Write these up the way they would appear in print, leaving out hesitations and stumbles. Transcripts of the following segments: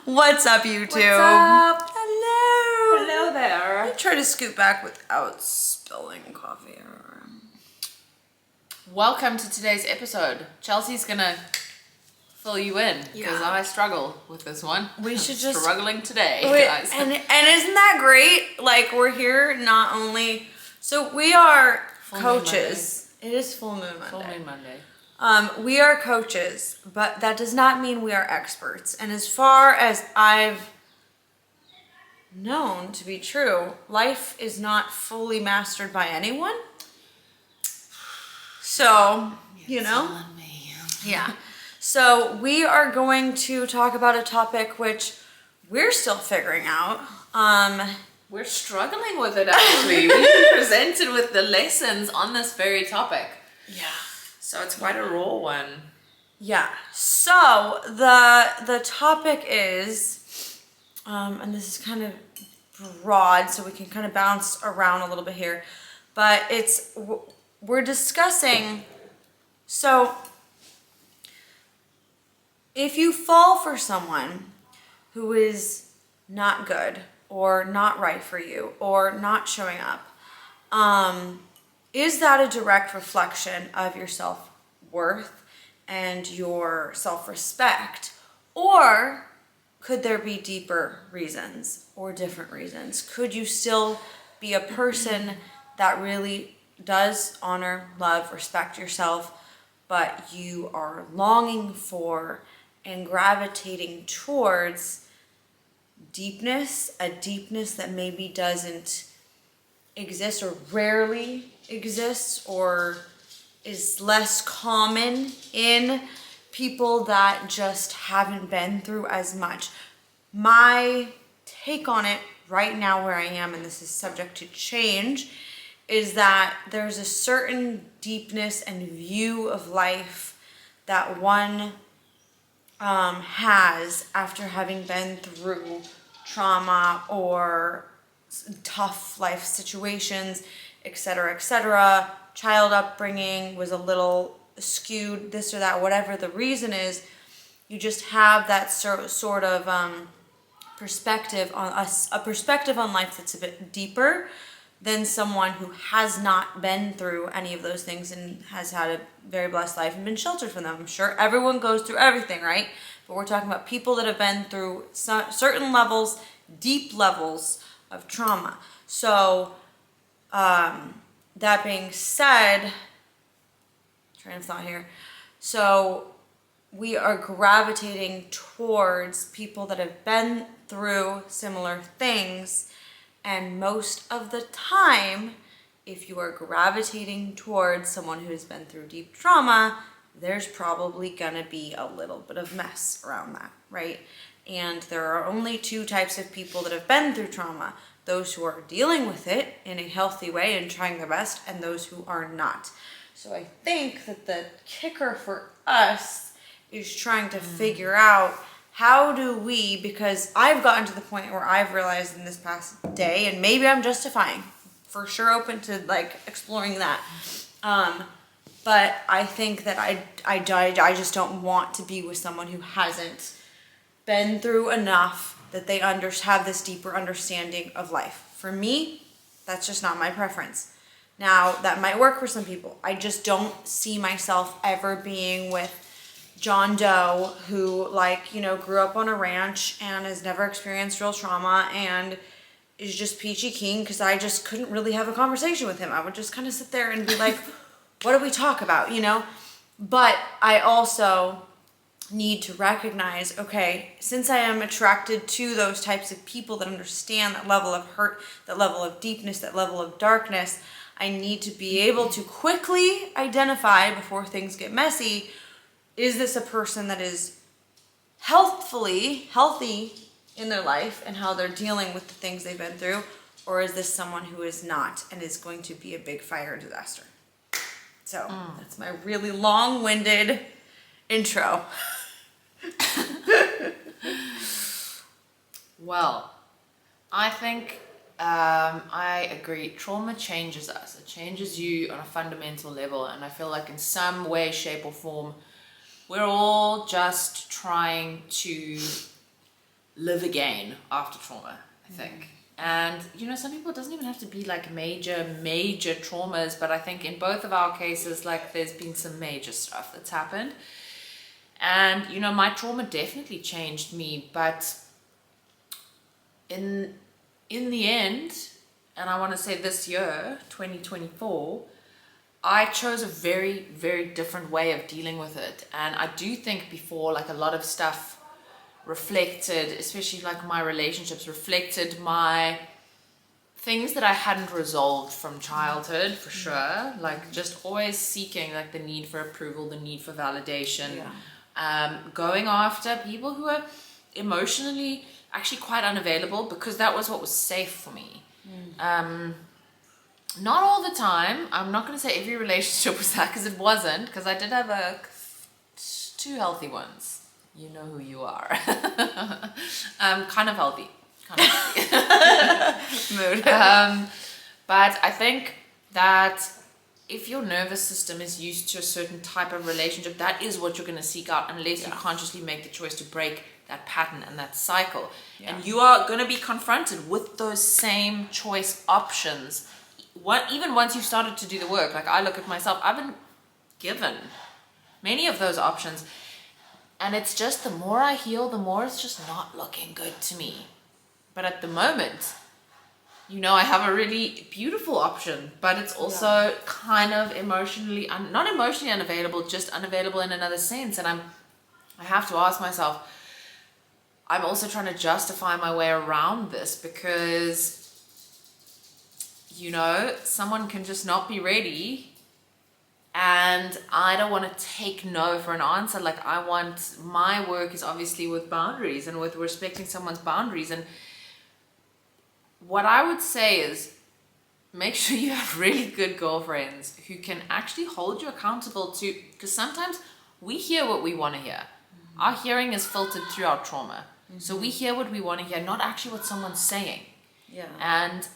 What's up, YouTube? What's up? Hello. Hello there. I try to scoot back without spilling coffee. Welcome to today's episode. Chelsea's gonna fill you in because Yeah. I struggle with this one. We should just struggling today, guys. And isn't that great? Like, we're here not only we are Full Moon coaches. It is full moon Monday. Full Moon Monday. We are coaches, but that does not mean we are experts. And as far as I've known to be true, life is not fully mastered by anyone. So, you know, yeah. So we are going to talk about a topic which we're still figuring out. We're struggling with it actually. We've been presented with the lessons on this very topic. Yeah. So it's quite a raw one. Yeah. So the topic is, and this is kind of broad, so we can kind of bounce around a little bit here, but we're discussing. So if you fall for someone who is not good or not right for you or not showing up, is that a direct reflection of your self-worth and your self-respect? Or could there be deeper reasons or different reasons? Could you still be a person that really does honor, love, respect yourself, but you are longing for and gravitating towards deepness, a deepness that maybe doesn't exist or rarely exists or is less common in people that just haven't been through as much? My take on it right now where I am, and this is subject to change, is that there's a certain deepness and view of life that one has after having been through trauma or tough life situations, etc., child upbringing was a little skewed, this or that, whatever the reason is, you just have that sort of perspective on a perspective on life that's a bit deeper than someone who has not been through any of those things and has had a very blessed life and been sheltered from them. I'm sure everyone goes through everything, right? But we're talking about people that have been through certain levels, deep levels of trauma. So that being said, train of thought here. So we are gravitating towards people that have been through similar things. And most of the time, if you are gravitating towards someone who's been through deep trauma, there's probably gonna be a little bit of mess around that, right? And there are only two types of people that have been through trauma: those who are dealing with it in a healthy way and trying their best, and those who are not. So I think that the kicker for us is trying to figure out, how do we, because I've gotten to the point where I've realized in this past day, and maybe I'm justifying, for sure open to like exploring that, but I think that I just don't want to be with someone who hasn't been through enough that they have this deeper understanding of life. For me, that's just not my preference. Now, that might work for some people. I just don't see myself ever being with John Doe, who grew up on a ranch and has never experienced real trauma and is just peachy keen, because I just couldn't really have a conversation with him. I would just kind of sit there and be like, what do we talk about, But I also need to recognize, okay, since I am attracted to those types of people that understand that level of hurt, that level of deepness, that level of darkness, I need to be able to quickly identify before things get messy. Is this a person that is healthy in their life and how they're dealing with the things they've been through? Or is this someone who is not and is going to be a big fire disaster? So that's my really long-winded intro. Well, I think I agree. Trauma changes us. It changes you on a fundamental level. And I feel like in some way, shape or form, we're all just trying to live again after trauma, I think. And, you know, some people, it doesn't even have to be like major traumas, but I think in both of our cases, like there's been some major stuff that's happened. And, you know, my trauma definitely changed me, but in the end, and I want to say this year, 2024, I chose a very, very different way of dealing with it. And I do think before, like a lot of stuff reflected, especially like my relationships, reflected my things that I hadn't resolved from childhood, for sure. Like just always seeking like the need for approval, the need for validation, going after people who are emotionally actually quite unavailable, because that was what was safe for me. Not all the time. I'm not going to say every relationship was that, because it wasn't, because I did have two healthy ones. You know who you are. Kind of healthy. Mood. But I think that if your nervous system is used to a certain type of relationship, that is what you're going to seek out, unless you consciously make the choice to break that pattern and that cycle. And you are going to be confronted with those same choice options. Even once you've started to do the work, like I look at myself, I've been given many of those options. And it's just the more I heal, the more it's just not looking good to me. But at the moment, you know, I have a really beautiful option, but it's also kind of emotionally, not emotionally unavailable, just unavailable in another sense. And I have to ask myself, I'm also trying to justify my way around this, because, you know, someone can just not be ready. And I don't want to take no for an answer. Like my work is obviously with boundaries and with respecting someone's boundaries. And what I would say is, make sure you have really good girlfriends who can actually hold you accountable to, because sometimes we hear what we want to hear. Our hearing is filtered through our trauma. So we hear what we want to hear, not actually what someone's saying. Yeah. And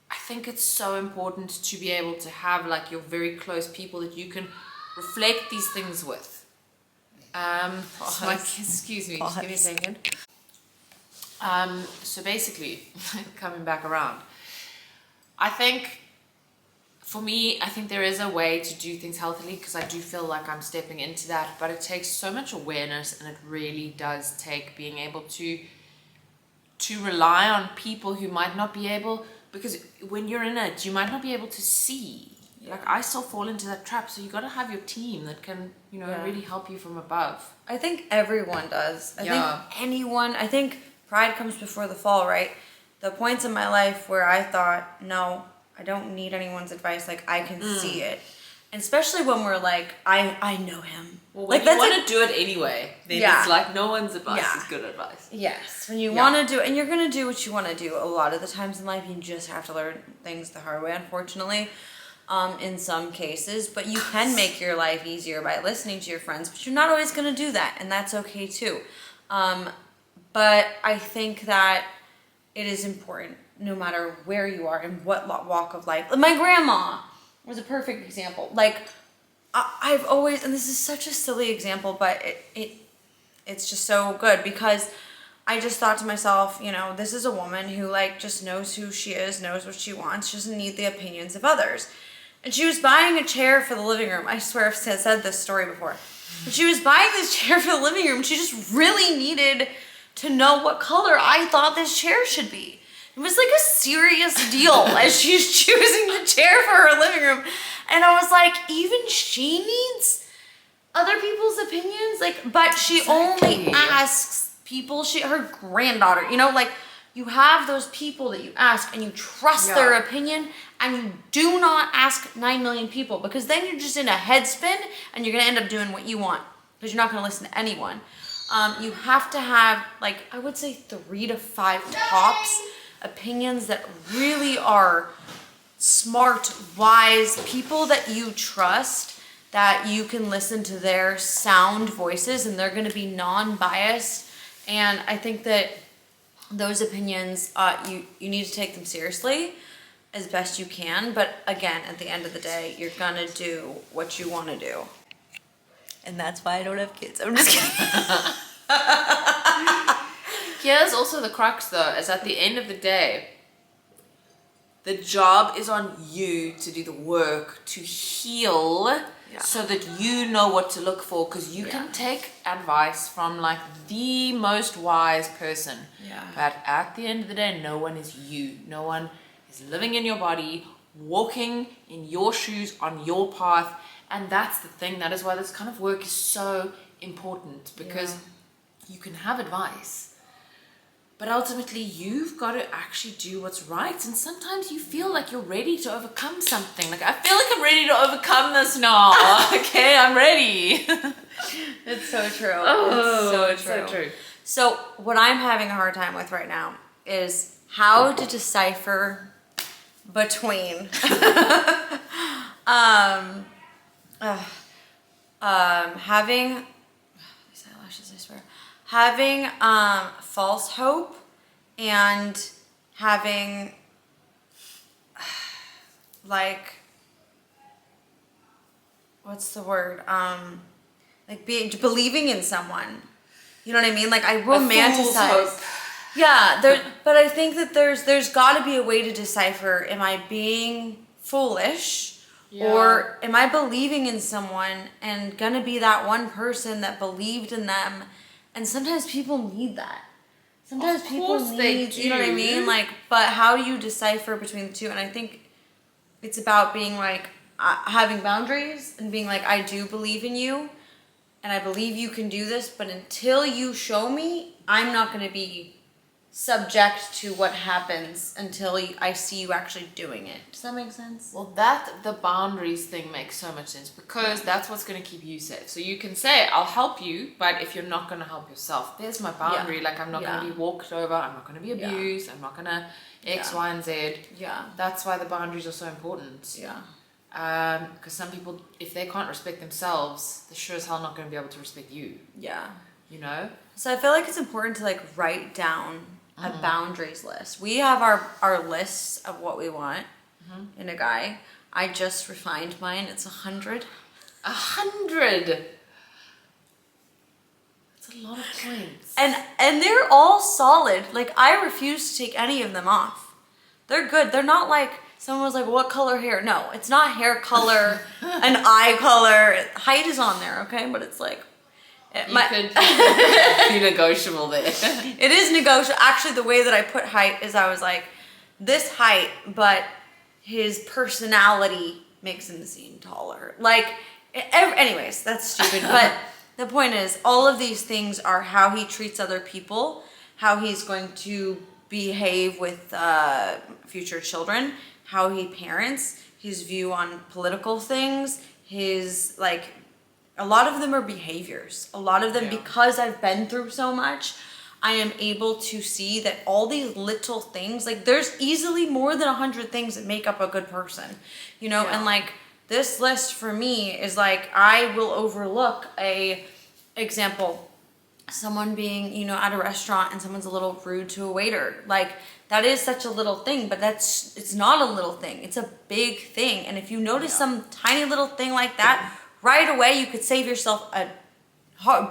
I think it's so important to be able to have like your very close people that you can reflect these things with. Excuse me, just give me a second. So basically, coming back around, I think for me, I think there is a way to do things healthily, because I do feel like I'm stepping into that, but it takes so much awareness, and it really does take being able to rely on people who might not be able, because when you're in it, you might not be able to see. Like I still fall into that trap, so you got to have your team that can, you know, really help you from above. I think everyone does. I think pride comes before the fall, right? The points in my life where I thought, no, I don't need anyone's advice. Like I can see it. And especially when we're like, I know him. Well, when like, you want to do it anyway, then it's like no one's advice is good advice. Yes. When you want to do, and you're going to do what you want to do a lot of the times in life, you just have to learn things the hard way, unfortunately, in some cases. But you can make your life easier by listening to your friends, but you're not always going to do that, and that's okay too. But I think that it is important, no matter where you are and what walk of life. My grandma was a perfect example. Like, I've always, and this is such a silly example, but it's just so good, because I just thought to myself, you know, this is a woman who like just knows who she is, knows what she wants, she doesn't need the opinions of others. And she was buying a chair for the living room. I swear I've said this story before. But she was buying this chair for the living room. She just really needed to know what color I thought this chair should be. It was like a serious deal as she's choosing the chair for her living room. And I was like, even she needs other people's opinions? Like, but she only asks people, her granddaughter, you know, like you have those people that you ask and you trust their opinion, and you do not ask 9 million people, because then you're just in a headspin and you're going to end up doing what you want, because you're not going to listen to anyone. You have to have, like, I would say 3 to 5 tops opinions that really are smart, wise people that you trust, that you can listen to their sound voices and they're going to be non-biased. And I think that those opinions, you need to take them seriously as best you can. But again, at the end of the day, you're going to do what you want to do. And that's why I don't have kids. I'm just kidding. here's also the crux though, is at the end of the day, the job is on you to do the work to heal so that you know what to look for, because you can take advice from like the most wise person. Yeah. But at the end of the day, no one is you. No one is living in your body, walking in your shoes on your path. And that's the thing. That is why this kind of work is so important, because you can have advice, but ultimately you've got to actually do what's right. And sometimes you feel like you're ready to overcome something. Like, I feel like I'm ready to overcome this now. Okay, I'm ready. It's so true. Oh, it's so true. So what I'm having a hard time with right now is how to decipher between having these eyelashes, I swear, having false hope and having like, what's the word, like believing in someone, you know what I mean? Like, I romanticize. Yeah, but I think that there's got to be a way to decipher, am I being foolish or am I believing in someone and gonna be that one person that believed in them? And sometimes people need that. Sometimes people need, you know what I mean? Like, but how do you decipher between the two? And I think it's about being like, having boundaries and being like, I do believe in you and I believe you can do this, but until you show me, I'm not going to be subject to what happens until I see you actually doing it. Does that make sense? Well, the boundaries thing makes so much sense, because that's what's going to keep you safe. So you can say, I'll help you, but if you're not going to help yourself, there's my boundary. Like, I'm not going to be walked over, I'm not going to be abused, I'm not going to X, Y, and Z. Yeah. That's why the boundaries are so important. Yeah. Because some people, if they can't respect themselves, they're sure as hell not going to be able to respect you. Yeah. You know? So I feel like it's important to like write down a boundaries list. We have our lists of what we want in a guy. I just refined mine. It's 100. 100. That's a lot of points. And they're all solid. Like, I refuse to take any of them off. They're good. They're not like, someone was like, what color hair? No, it's not hair color and eye color. Height is on there, okay? But it's like, could be negotiable there. It is negotiable. Actually, the way that I put height is I was like, this height, but his personality makes him seem taller. Like, anyways, that's stupid. But the point is, all of these things are how he treats other people, how he's going to behave with future children, how he parents, his view on political things, his, like, a lot of them are behaviors. A lot of them, because I've been through so much, I am able to see that all these little things, like, there's easily more than 100 things that make up a good person, you know? And like, this list for me is like, I will overlook example, someone being, you know, at a restaurant and someone's a little rude to a waiter. Like, that is such a little thing, but it's not a little thing. It's a big thing. And if you notice some tiny little thing like that, right away, you could save yourself a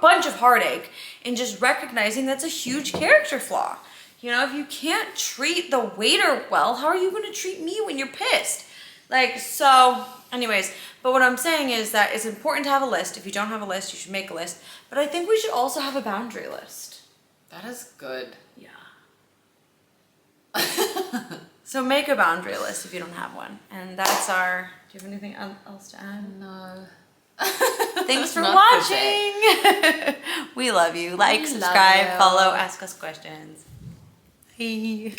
bunch of heartache in just recognizing that's a huge character flaw. You know, if you can't treat the waiter well, how are you going to treat me when you're pissed? Like, so, anyways, but what I'm saying is that it's important to have a list. If you don't have a list, you should make a list. But I think we should also have a boundary list. That is good. Yeah. So make a boundary list if you don't have one. And that's our... Do you have anything else to add? No. Thanks for watching. We love you. Like, subscribe, follow, ask us questions. Bye.